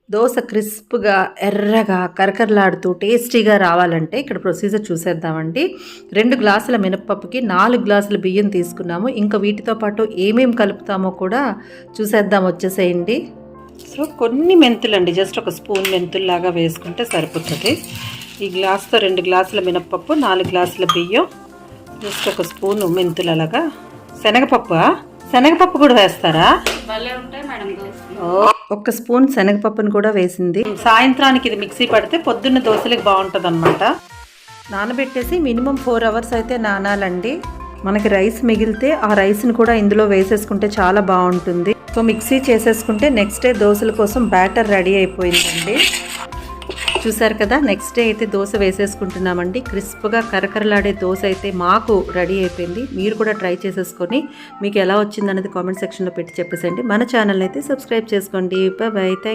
దోస క్రిస్ప్గా ఎర్రగా కరకరలాడుతూ టేస్టీగా రావాలంటే ఇక్కడ ప్రొసీజర్ చూసేద్దామండి. 2 గ్లాసుల మినప్పప్పుకి 4 గ్లాసుల బియ్యం తీసుకున్నాము. ఇంకా వీటితో పాటు ఏమేమి కలుపుతామో కూడా చూసేద్దాం, వచ్చేసేయండి. సో కొన్ని మెంతులండి, జస్ట్ ఒక స్పూన్ మెంతుల్లాగా వేసుకుంటే సరిపోతుంది. ఈ గ్లాస్తో 2 గ్లాసుల మినప్పప్పు, 4 గ్లాసుల బియ్యం, జస్ట్ ఒక స్పూను మెంతులు. అలాగా శనగపప్పు కూడా వేస్తారా? ఒక స్పూన్ శనగపప్పును కూడా వేసింది. సాయంత్రానికి ఇది మిక్సీ పడితే పొద్దున్న దోశలకు బాగుంటుంది అనమాట. నానబెట్టేసి మినిమం 4 అవర్స్ అయితే నానాలండి. మనకి రైస్ మిగిలితే ఆ రైస్ని కూడా ఇందులో వేసేసుకుంటే చాలా బాగుంటుంది. సో మిక్సీ చేసేసుకుంటే నెక్స్ట్ డే దోశల కోసం బ్యాటర్ రెడీ అయిపోయిందండి. చూసారు కదా, నెక్స్ట్ డే అయితే దోశ వేసేసుకుంటున్నామండి. క్రిస్ప్గా కరకరలాడే దోశ అయితే మాకు రెడీ అయిపోయింది. మీరు కూడా ట్రై చేసేసుకొని మీకు ఎలా వచ్చిందనేది కామెంట్ సెక్షన్లో పెట్టి చెప్పేసేయండి. మన ఛానల్ అయితే సబ్స్క్రైబ్ చేసుకోండి. బాయ్.